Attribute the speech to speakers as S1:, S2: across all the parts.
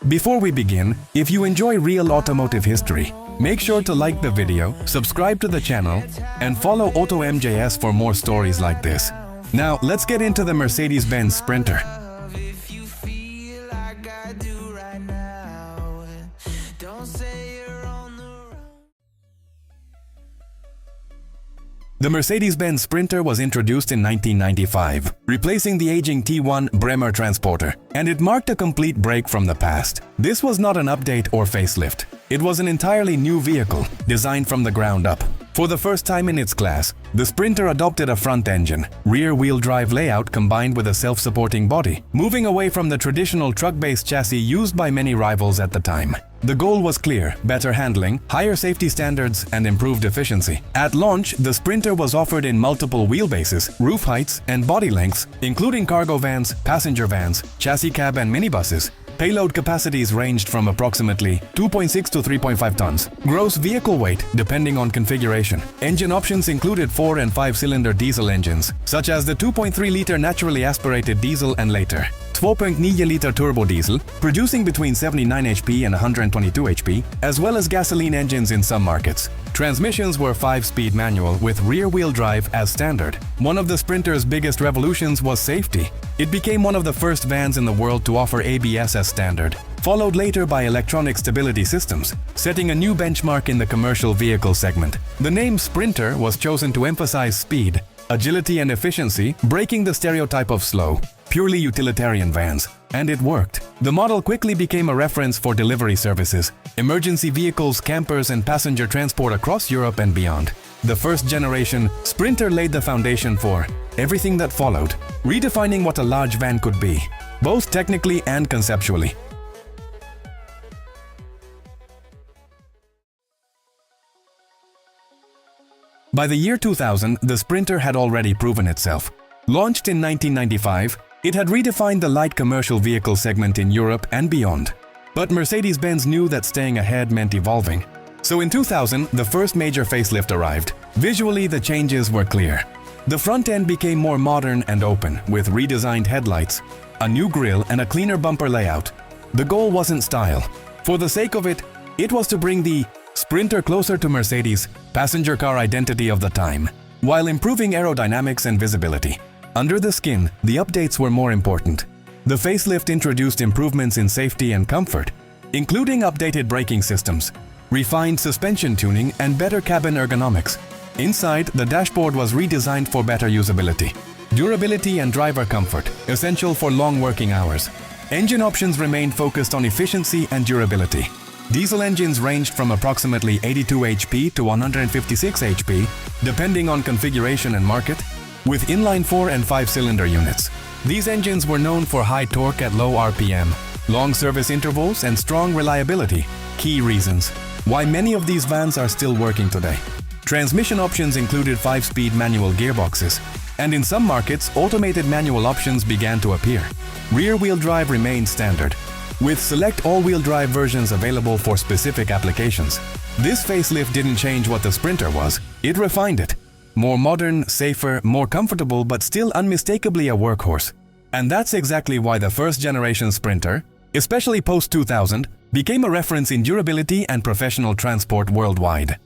S1: Before we begin, if you enjoy real automotive history, make sure to like the video, subscribe to the channel, and follow Auto MJS for more stories like this. Now, let's get into the Mercedes-Benz Sprinter. The Mercedes-Benz Sprinter was introduced in 1995, replacing the aging T1 Bremer Transporter, and it marked a complete break from the past. This was not an update or facelift. It was an entirely new vehicle, designed from the ground up. For the first time in its class, the Sprinter adopted a front-engine, rear-wheel drive layout combined with a self-supporting body, moving away from the traditional truck-based chassis used by many rivals at the time. The goal was clear: better handling, higher safety standards, and improved efficiency. At launch, the Sprinter was offered in multiple wheelbases, roof heights, and body lengths, including cargo vans, passenger vans, chassis cab, and minibuses. Payload capacities ranged from approximately 2.6 to 3.5 tons. Gross vehicle weight, depending on configuration. Engine options included 4- and 5-cylinder diesel engines, such as the 2.3-liter naturally aspirated diesel and later 2.9-liter turbo diesel, producing between 79 HP and 122 HP, as well as gasoline engines in some markets. Transmissions were 5-speed manual with rear-wheel drive as standard. One of the Sprinter's biggest revolutions was safety. It became one of the first vans in the world to offer ABS as standard, followed later by electronic stability systems, setting a new benchmark in the commercial vehicle segment. The name Sprinter was chosen to emphasize speed, agility, and efficiency, breaking the stereotype of slow, purely utilitarian vans, and it worked. The model quickly became a reference for delivery services, emergency vehicles, campers, and passenger transport across Europe and beyond. The first-generation Sprinter laid the foundation for everything that followed, redefining what a large van could be, both technically and conceptually. By the year 2000, the Sprinter had already proven itself. Launched in 1995, it had redefined the light commercial vehicle segment in Europe and beyond. But Mercedes-Benz knew that staying ahead meant evolving. So in 2000, the first major facelift arrived. Visually, the changes were clear. The front end became more modern and open, with redesigned headlights, a new grille, and a cleaner bumper layout. The goal wasn't style. For the sake of it, it was to bring the Sprinter closer to Mercedes' passenger car identity of the time, while improving aerodynamics and visibility. Under the skin, the updates were more important. The facelift introduced improvements in safety and comfort, including updated braking systems, refined suspension tuning, and better cabin ergonomics. Inside, the dashboard was redesigned for better usability, durability, and driver comfort, essential for long working hours. Engine options remained focused on efficiency and durability. Diesel engines ranged from approximately 82 HP to 156 HP, depending on configuration and market, with inline 4- and 5-cylinder units. These engines were known for high torque at low RPM, long service intervals, and strong reliability, key reasons why many of these vans are still working today. Transmission options included 5-speed manual gearboxes, and in some markets, automated manual options began to appear. Rear-wheel drive remained standard, with select all-wheel drive versions available for specific applications. This facelift didn't change what the Sprinter was, it refined it. More modern, safer, more comfortable, but still unmistakably a workhorse. And that's exactly why the first-generation Sprinter, especially post-2000, became a reference in durability and professional transport worldwide.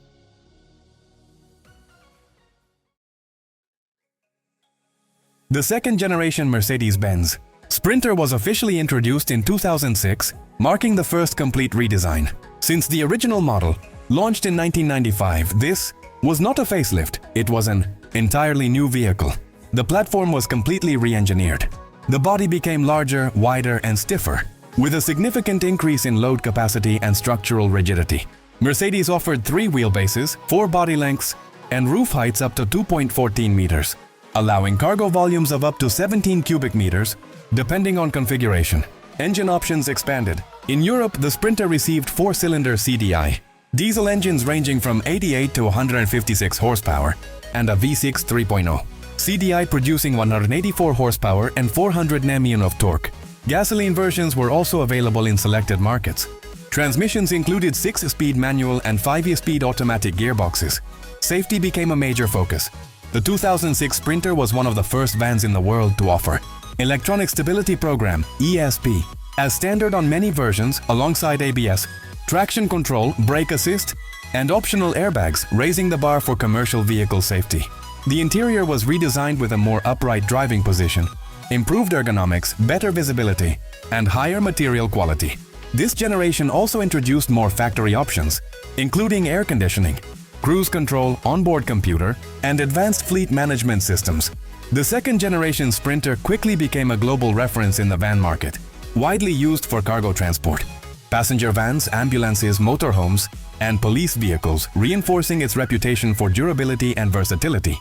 S1: The second-generation Mercedes-Benz Sprinter was officially introduced in 2006, marking the first complete redesign. Since the original model, launched in 1995, this was not a facelift, it was an entirely new vehicle. The platform was completely re-engineered. The body became larger, wider, and stiffer, with a significant increase in load capacity and structural rigidity. Mercedes offered 3 wheelbases, 4 body lengths, and roof heights up to 2.14 meters, allowing cargo volumes of up to 17 cubic meters, depending on configuration. Engine options expanded. In Europe, the Sprinter received 4-cylinder CDI, diesel engines ranging from 88 to 156 horsepower, and a V6 3.0. CDI producing 184 horsepower and 400 Nm of torque. Gasoline versions were also available in selected markets. Transmissions included 6-speed manual and 5-speed automatic gearboxes. Safety became a major focus. The 2006 Sprinter was one of the first vans in the world to offer Electronic Stability Program (ESP), as standard on many versions alongside ABS, traction control, brake assist, and optional airbags, raising the bar for commercial vehicle safety. The interior was redesigned with a more upright driving position, improved ergonomics, better visibility, and higher material quality. This generation also introduced more factory options, including air conditioning, cruise control, onboard computer, and advanced fleet management systems. The second-generation Sprinter quickly became a global reference in the van market, widely used for cargo transport, passenger vans, ambulances, motorhomes, and police vehicles, reinforcing its reputation for durability and versatility.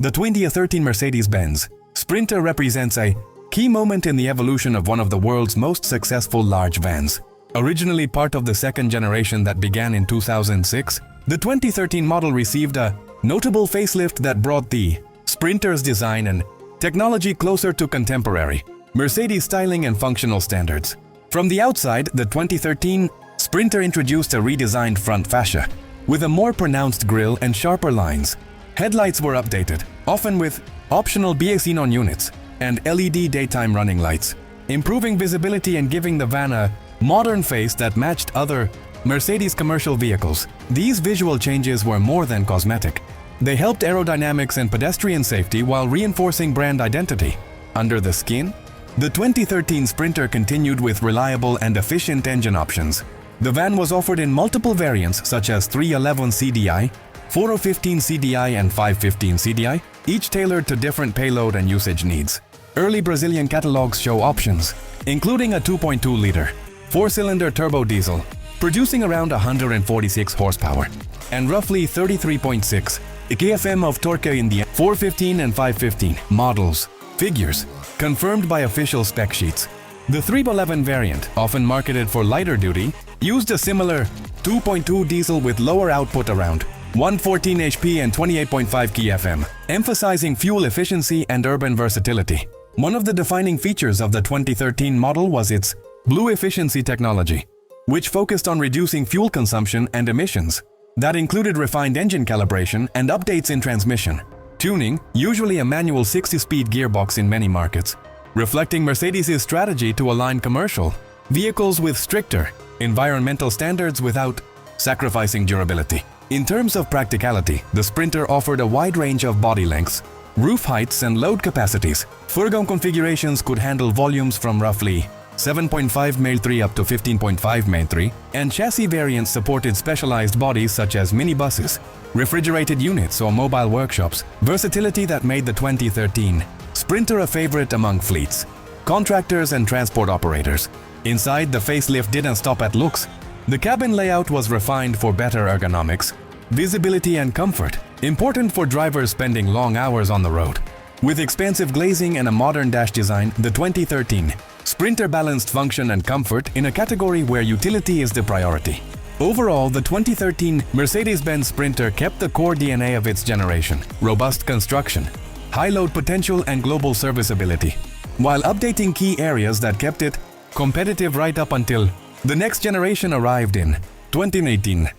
S1: The 2013 Mercedes-Benz Sprinter represents a key moment in the evolution of one of the world's most successful large vans. Originally part of the second generation that began in 2006, the 2013 model received a notable facelift that brought the Sprinter's design and technology closer to contemporary Mercedes styling and functional standards. From the outside, the 2013 Sprinter introduced a redesigned front fascia, with a more pronounced grille and sharper lines. Headlights were updated, often with optional BA-xenon units and LED daytime running lights, improving visibility and giving the van a modern face that matched other Mercedes commercial vehicles. These visual changes were more than cosmetic. They helped aerodynamics and pedestrian safety while reinforcing brand identity. Under the skin, the 2013 Sprinter continued with reliable and efficient engine options. The van was offered in multiple variants such as 311 CDI, 415 CDI and 515 CDI, each tailored to different payload and usage needs. Early Brazilian catalogs show options, including a 2.2-liter, 4-cylinder turbo diesel, producing around 146 horsepower, and roughly 33.6 kfm of torque in the 415 and 515 models. Figures, confirmed by official spec sheets. The 311 variant, often marketed for lighter duty, used a similar 2.2 diesel with lower output around 114 HP and 28.5 kfm, emphasizing fuel efficiency and urban versatility. One of the defining features of the 2013 model was its Blue Efficiency technology, which focused on reducing fuel consumption and emissions. That included refined engine calibration and updates in transmission tuning, usually a manual 60-speed gearbox in many markets, reflecting Mercedes' strategy to align commercial vehicles with stricter environmental standards without sacrificing durability. In terms of practicality, the Sprinter offered a wide range of body lengths, roof heights, and load capacities. Fourgon configurations could handle volumes from roughly 7.5 Mail3 up to 15.5 Mail3, and chassis variants supported specialized bodies such as minibuses, refrigerated units, or mobile workshops. Versatility that made the 2013 Sprinter a favorite among fleets, contractors, and transport operators. Inside, the facelift didn't stop at looks. The cabin layout was refined for better ergonomics, visibility, and comfort, important for drivers spending long hours on the road. With expansive glazing and a modern dash design, the 2013 Sprinter balanced function and comfort in a category where utility is the priority. Overall, the 2013 Mercedes-Benz Sprinter kept the core DNA of its generation: robust construction, high load potential, and global serviceability, while updating key areas that kept it competitive right up until the next generation arrived in 2018.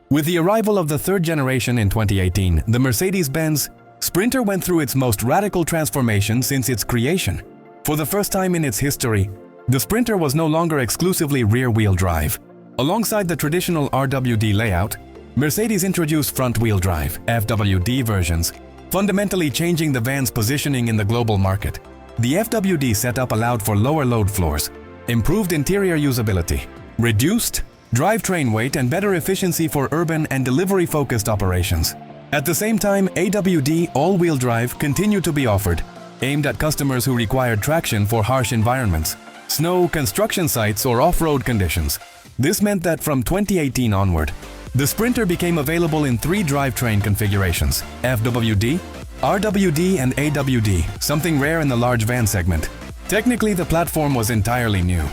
S1: With the arrival of the third generation in 2018, the Mercedes-Benz Sprinter went through its most radical transformation since its creation. For the first time in its history, the Sprinter was no longer exclusively rear-wheel drive. Alongside the traditional RWD layout, Mercedes introduced front-wheel drive (FWD) versions, fundamentally changing the van's positioning in the global market. The FWD setup allowed for lower load floors, improved interior usability, reduced drivetrain weight, and better efficiency for urban and delivery-focused operations. At the same time, AWD all-wheel drive continued to be offered, aimed at customers who required traction for harsh environments, snow, construction sites, or off-road conditions. This meant that from 2018 onward, the Sprinter became available in 3 drivetrain configurations: FWD, RWD, and AWD, something rare in the large van segment. Technically, the platform was entirely new.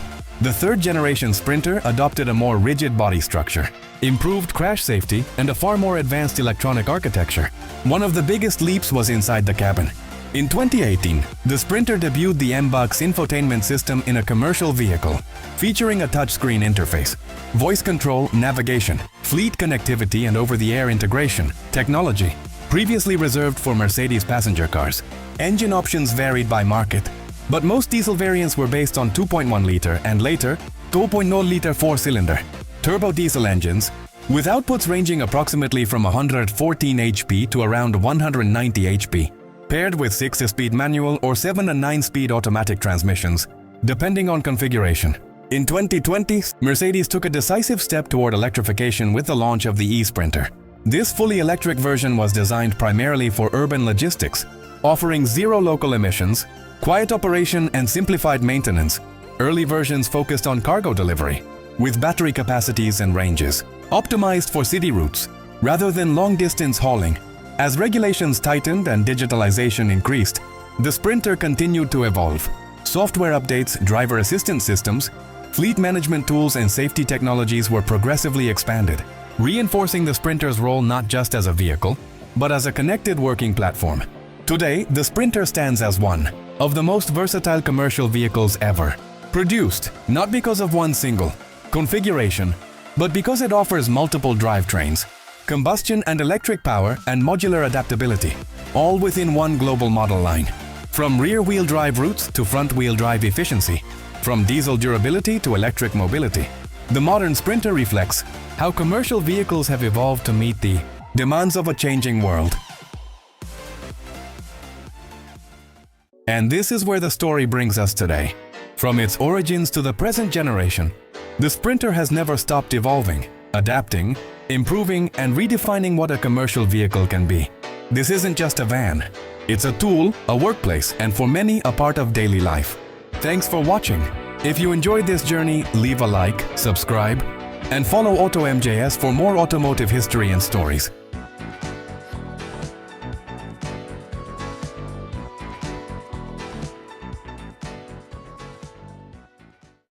S1: The third-generation Sprinter adopted a more rigid body structure, improved crash safety, and a far more advanced electronic architecture. One of the biggest leaps was inside the cabin. In 2018, the Sprinter debuted the MBUX infotainment system in a commercial vehicle, featuring a touchscreen interface, voice control, navigation, fleet connectivity and over-the-air integration, technology, previously reserved for Mercedes passenger cars. Engine options varied by market, but most diesel variants were based on 2.1-liter and later 2.0-liter 4-cylinder turbo diesel engines, with outputs ranging approximately from 114 HP to around 190 HP, paired with 6-speed manual or 7 and 9-speed automatic transmissions, depending on configuration. In 2020, Mercedes took a decisive step toward electrification with the launch of the e-Sprinter. This fully electric version was designed primarily for urban logistics, offering zero local emissions, quiet operation and simplified maintenance. Early versions focused on cargo delivery, with battery capacities and ranges optimized for city routes rather than long-distance hauling. As regulations tightened and digitalization increased, the Sprinter continued to evolve. Software updates, driver assistance systems, fleet management tools and safety technologies were progressively expanded, reinforcing the Sprinter's role not just as a vehicle, but as a connected working platform. Today, the Sprinter stands as one of the most versatile commercial vehicles ever produced, not because of one single configuration, but because it offers multiple drivetrains, combustion and electric power and modular adaptability, all within one global model line. From rear-wheel drive routes to front-wheel drive efficiency, from diesel durability to electric mobility, the modern Sprinter reflects how commercial vehicles have evolved to meet the demands of a changing world. And this is where the story brings us today. From its origins to the present generation, the Sprinter has never stopped evolving, adapting, improving, and redefining what a commercial vehicle can be. This isn't just a van. It's a tool, a workplace, and for many, a part of daily life. Thanks for watching. If you enjoyed this journey, leave a like, subscribe, and follow Auto MJS for more automotive history and stories.